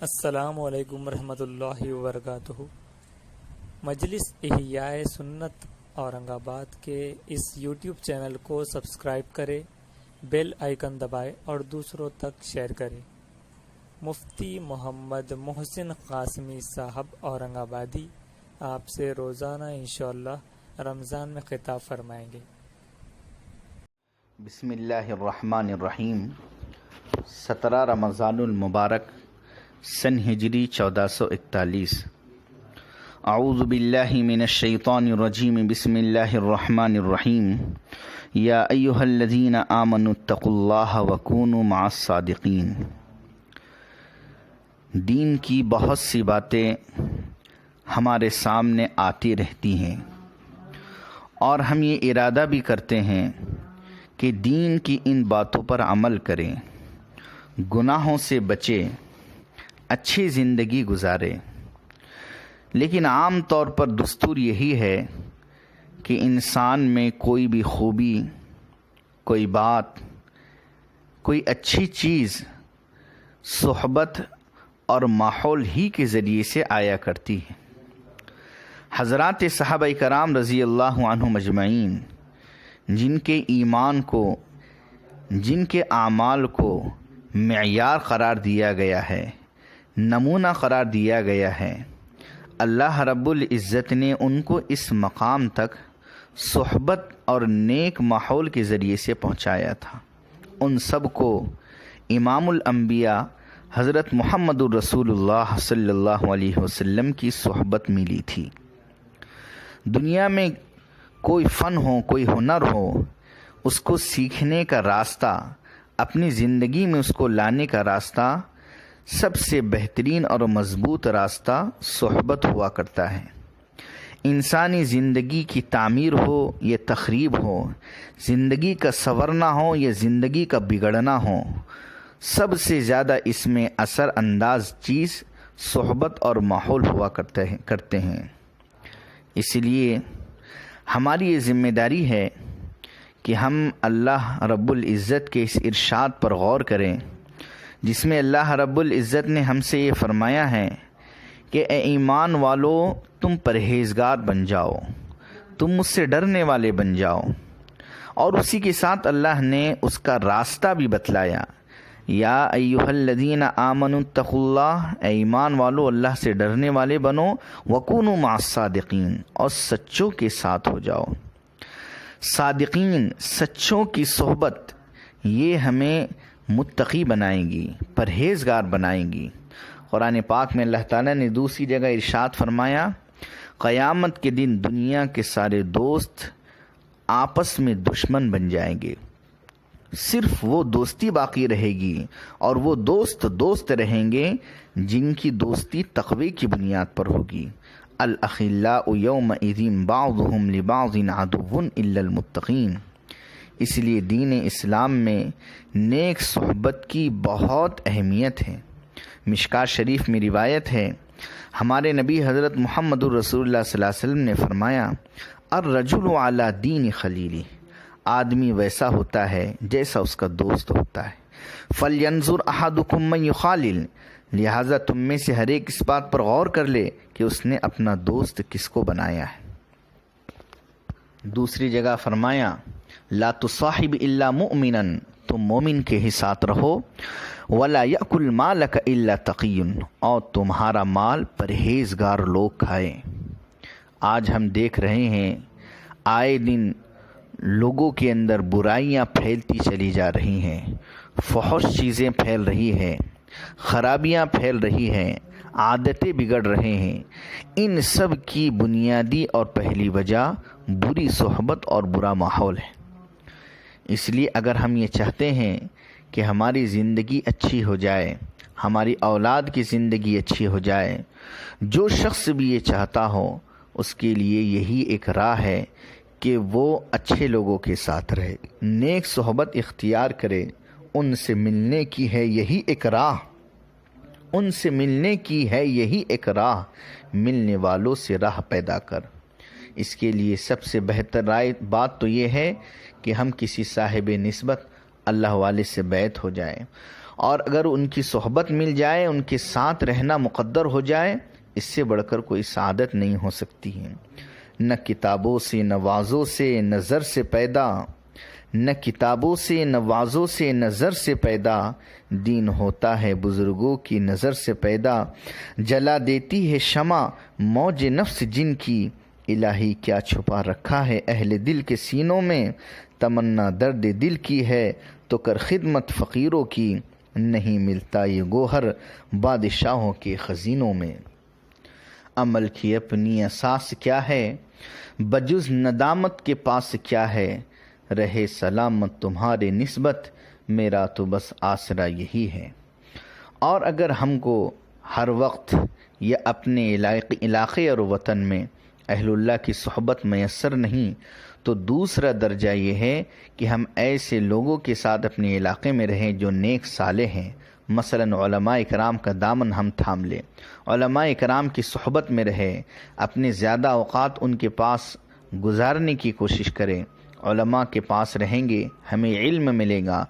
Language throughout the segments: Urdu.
السلام علیکم ورحمۃ اللہ وبرکاتہ۔ مجلس احیاء سنت اورنگ آباد کے اس یوٹیوب چینل کو سبسکرائب کریں، بیل آئیکن دبائیں اور دوسروں تک شیئر کریں۔ مفتی محمد محسن قاسمی صاحب اورنگ آبادی آپ سے روزانہ انشاءاللہ رمضان میں خطاب فرمائیں گے۔ بسم اللہ الرحمن الرحیم۔ 17 رمضان المبارک سن ہجری 1441۔ اعوذ باللہ من الشیطان الرجیم، بسم اللہ الرحمن الرحیم۔ یا ایہا الذین آمنوا اتقوا اللہ وکونوا مع الصادقین۔ دین کی بہت سی باتیں ہمارے سامنے آتی رہتی ہیں اور ہم یہ ارادہ بھی کرتے ہیں کہ دین کی ان باتوں پر عمل کریں، گناہوں سے بچیں، اچھی زندگی گزارے، لیکن عام طور پر دستور یہی ہے کہ انسان میں کوئی بھی خوبی، کوئی بات، کوئی اچھی چیز صحبت اور ماحول ہی کے ذریعے سے آیا کرتی ہے۔ حضرات صحابہ کرام رضی اللہ عنہم اجمعین، جن کے ایمان کو، جن کے اعمال کو معیار قرار دیا گیا ہے، نمونہ قرار دیا گیا ہے، اللہ رب العزت نے ان کو اس مقام تک صحبت اور نیک ماحول کے ذریعے سے پہنچایا تھا۔ ان سب کو امام الانبیاء حضرت محمد الرسول اللہ صلی اللہ علیہ وسلم کی صحبت ملی تھی۔ دنیا میں کوئی فن ہو، کوئی ہنر ہو، اس کو سیکھنے کا راستہ، اپنی زندگی میں اس کو لانے کا راستہ، سب سے بہترین اور مضبوط راستہ صحبت ہوا کرتا ہے۔ انسانی زندگی کی تعمیر ہو یا تخریب ہو، زندگی کا سنورنا ہو یا زندگی کا بگڑنا ہو، سب سے زیادہ اس میں اثر انداز چیز صحبت اور ماحول ہوا کرتے ہیں۔ اس لیے ہماری یہ ذمہ داری ہے کہ ہم اللہ رب العزت کے اس ارشاد پر غور کریں، جس میں اللہ رب العزت نے ہم سے یہ فرمایا ہے کہ اے ایمان والو، تم پرہیزگار بن جاؤ، تم مجھ سے ڈرنے والے بن جاؤ، اور اسی کے ساتھ اللہ نے اس کا راستہ بھی بتلایا۔ یا ایھا الذین آمنوا اتقوا اللہ، اے ایمان والو اللہ سے ڈرنے والے بنو، وکونوا مع الصادقین، اور سچوں کے ساتھ ہو جاؤ۔ صادقین، سچوں کی صحبت، یہ ہمیں متقی بنائے گی، پرہیزگار بنائے گی۔ قرآن پاک میں اللہ تعالیٰ نے دوسری جگہ ارشاد فرمایا، قیامت کے دن دنیا کے سارے دوست آپس میں دشمن بن جائیں گے، صرف وہ دوستی باقی رہے گی، اور وہ دوست رہیں گے جن کی دوستی تقوی کی بنیاد پر ہوگی۔ الاخلاء یومئذ بعضهم لبعض عدو الا المتقین۔ اس لیے دین اسلام میں نیک صحبت کی بہت اہمیت ہے۔ مشکوٰۃ شریف میں روایت ہے، ہمارے نبی حضرت محمد الرسول اللہ صلی اللہ علیہ وسلم نے فرمایا، الرجل علی دین خلیلہ، آدمی ویسا ہوتا ہے جیسا اس کا دوست ہوتا ہے۔ فلینظر احدکم من یخالل، لہٰذا تم میں سے ہر ایک اس بات پر غور کر لے کہ اس نے اپنا دوست کس کو بنایا ہے۔ دوسری جگہ فرمایا، لا تصاحب الا مؤمنا، تم مومن کے ہی ساتھ رہو، ولا یأکل مالک الا تقی، اور تمہارا مال پرہیزگار لوگ کھائیں۔ آج ہم دیکھ رہے ہیں آئے دن لوگوں کے اندر برائیاں پھیلتی چلی جا رہی ہیں، فحش چیزیں پھیل رہی ہیں، خرابیاں پھیل رہی ہیں، عادتیں بگڑ رہے ہیں۔ ان سب کی بنیادی اور پہلی وجہ بری صحبت اور برا ماحول ہے۔ اس لیے اگر ہم یہ چاہتے ہیں کہ ہماری زندگی اچھی ہو جائے، ہماری اولاد کی زندگی اچھی ہو جائے، جو شخص بھی یہ چاہتا ہو، اس کے لیے یہی ایک راہ ہے کہ وہ اچھے لوگوں کے ساتھ رہے، نیک صحبت اختیار کرے، ان سے ملنے کی ہے یہی ایک راہ، ان سے ملنے کی ہے یہی ایک راہ، ملنے والوں سے راہ پیدا کر۔ اس کے لیے سب سے بہتر بات تو یہ ہے کہ ہم کسی صاحب نسبت اللہ والے سے بیعت ہو جائیں، اور اگر ان کی صحبت مل جائے، ان کے ساتھ رہنا مقدر ہو جائے، اس سے بڑھ کر کوئی سعادت نہیں ہو سکتی ہے۔ نہ کتابوں سے، نہ وعظوں سے، نظر سے پیدا، نہ کتابوں سے، نہ وعظوں سے، نظر سے پیدا، دین ہوتا ہے بزرگوں کی نظر سے پیدا۔ جلا دیتی ہے شمع موج نفس جن کی، الہی کیا چھپا رکھا ہے اہل دل کے سینوں میں۔ تمنا درد دل کی ہے تو کر خدمت فقیروں کی، نہیں ملتا یہ گوہر بادشاہوں کے خزینوں میں۔ عمل کی اپنی اساس کیا ہے، بجز ندامت کے پاس کیا ہے، رہے سلامت تمہارے نسبت، میرا تو بس آسرا یہی ہے۔ اور اگر ہم کو ہر وقت یا اپنے علاقے اور وطن میں اہل اللہ کی صحبت میسر نہیں، تو دوسرا درجہ یہ ہے کہ ہم ایسے لوگوں کے ساتھ اپنے علاقے میں رہیں جو نیک صالح ہیں۔ مثلا علماء کرام کا دامن ہم تھام لیں، علماء کرام کی صحبت میں رہے، اپنے زیادہ اوقات ان کے پاس گزارنے کی کوشش کریں۔ علماء کے پاس رہیں گے ہمیں علم ملے گا،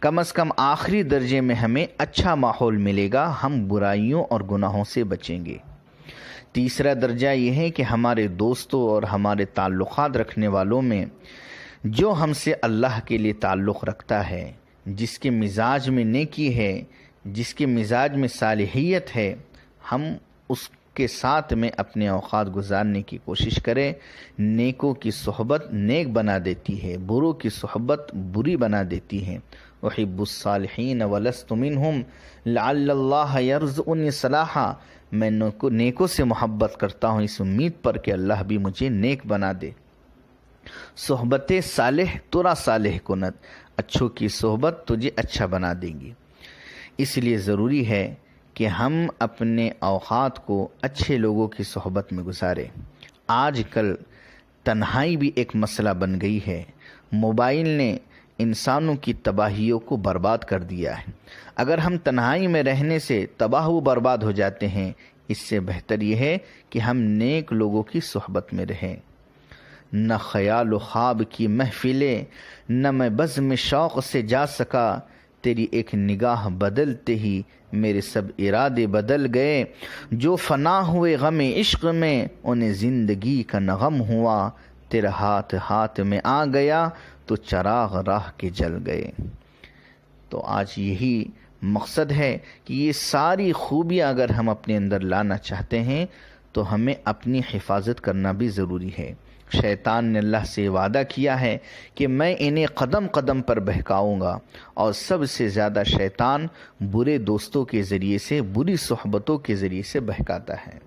کم از کم آخری درجے میں ہمیں اچھا ماحول ملے گا، ہم برائیوں اور گناہوں سے بچیں گے۔ تیسرا درجہ یہ ہے کہ ہمارے دوستوں اور ہمارے تعلقات رکھنے والوں میں جو ہم سے اللہ کے لیے تعلق رکھتا ہے، جس کے مزاج میں نیکی ہے، جس کے مزاج میں صالحیت ہے، ہم اس کے ساتھ میں اپنے اوقات گزارنے کی کوشش کریں۔ نیکوں کی صحبت نیک بنا دیتی ہے، بروں کی صحبت بری بنا دیتی ہے۔ احب الصالحین ولست منہم لعل اللہ یرزقنی صلاحا، میں نیکوں سے محبت کرتا ہوں اس امید پر کہ اللہ بھی مجھے نیک بنا دے۔ صحبت صالح ترا صالح کند، اچھوں کی صحبت تجھے اچھا بنا دیں گی۔ اس لیے ضروری ہے کہ ہم اپنے اوقات کو اچھے لوگوں کی صحبت میں گزاریں۔ آج کل تنہائی بھی ایک مسئلہ بن گئی ہے، موبائل نے انسانوں کی تباہیوں کو برباد کر دیا ہے۔ اگر ہم تنہائی میں رہنے سے تباہ و برباد ہو جاتے ہیں، اس سے بہتر یہ ہے کہ ہم نیک لوگوں کی صحبت میں رہیں۔ نہ خیال و خواب کی محفلیں، نہ میں بزم شوق سے جا سکا، تیری ایک نگاہ بدلتے ہی میرے سب ارادے بدل گئے۔ جو فنا ہوئے غم عشق میں، انہیں زندگی کا نہ غم ہوا، تیرا ہاتھ ہاتھ میں آ گیا تو چراغ راہ کے جل گئے۔ تو آج یہی مقصد ہے کہ یہ ساری خوبیاں اگر ہم اپنے اندر لانا چاہتے ہیں تو ہمیں اپنی حفاظت کرنا بھی ضروری ہے۔ شیطان نے اللہ سے وعدہ کیا ہے کہ میں انہیں قدم قدم پر بہکاؤں گا، اور سب سے زیادہ شیطان برے دوستوں کے ذریعے سے، بری صحبتوں کے ذریعے سے بہکاتا ہے۔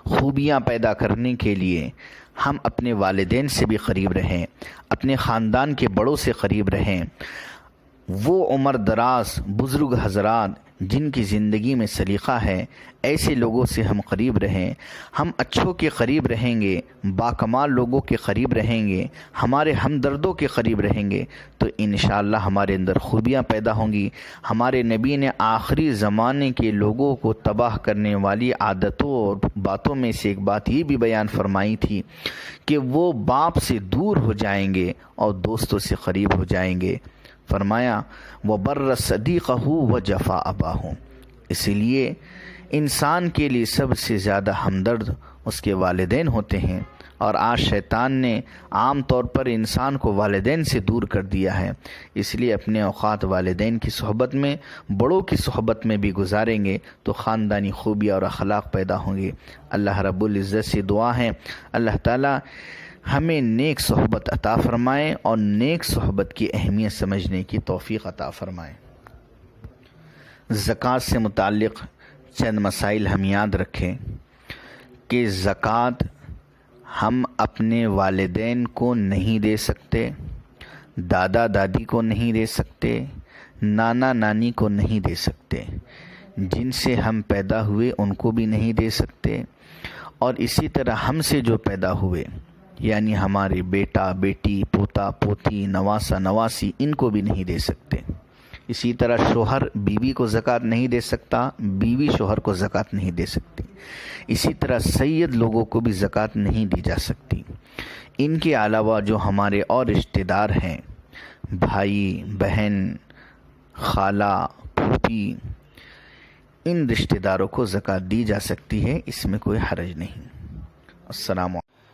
خوبیاں پیدا کرنے کے لیے ہم اپنے والدین سے بھی قریب رہیں، اپنے خاندان کے بڑوں سے قریب رہیں۔ وہ عمر دراز بزرگ حضرات جن کی زندگی میں سلیقہ ہے، ایسے لوگوں سے ہم قریب رہیں۔ ہم اچھوں کے قریب رہیں گے، باکمال لوگوں کے قریب رہیں گے، ہمارے ہمدردوں کے قریب رہیں گے تو انشاءاللہ ہمارے اندر خوبیاں پیدا ہوں گی۔ ہمارے نبی نے آخری زمانے کے لوگوں کو تباہ کرنے والی عادتوں اور باتوں میں سے ایک بات یہ بھی بیان فرمائی تھی کہ وہ باپ سے دور ہو جائیں گے اور دوستوں سے قریب ہو جائیں گے۔ فرمایا وَبَرَّ صَدِيقَهُ وَجَفَا أَبَاهُ، اسی لیے انسان کے لیے سب سے زیادہ ہمدرد اس کے والدین ہوتے ہیں، اور آج شیطان نے عام طور پر انسان کو والدین سے دور کر دیا ہے۔ اس لیے اپنے اوقات والدین کی صحبت میں، بڑوں کی صحبت میں بھی گزاریں گے تو خاندانی خوبیاں اور اخلاق پیدا ہوں گے۔ اللہ رب العزت سے دعا ہے اللہ تعالیٰ ہمیں نیک صحبت عطا فرمائے اور نیک صحبت کی اہمیت سمجھنے کی توفیق عطا فرمائے۔ زکوٰۃ سے متعلق چند مسائل ہم یاد رکھیں کہ زکوٰۃ ہم اپنے والدین کو نہیں دے سکتے، دادا دادی کو نہیں دے سکتے، نانا نانی کو نہیں دے سکتے، جن سے ہم پیدا ہوئے ان کو بھی نہیں دے سکتے، اور اسی طرح ہم سے جو پیدا ہوئے یعنی ہمارے بیٹا بیٹی، پوتا پوتی، نواسا نواسی، ان کو بھی نہیں دے سکتے۔ اسی طرح شوہر بیوی کو زکوٰۃ نہیں دے سکتا، بیوی شوہر کو زکوٰۃ نہیں دے سکتی۔ اسی طرح سید لوگوں کو بھی زکوٰۃ نہیں دی جا سکتی۔ ان کے علاوہ جو ہمارے اور رشتہ دار ہیں، بھائی بہن، خالہ بھی ان رشتہ داروں کو زکوٰۃ دی جا سکتی ہے، اس میں کوئی حرج نہیں۔ السلام علیکم۔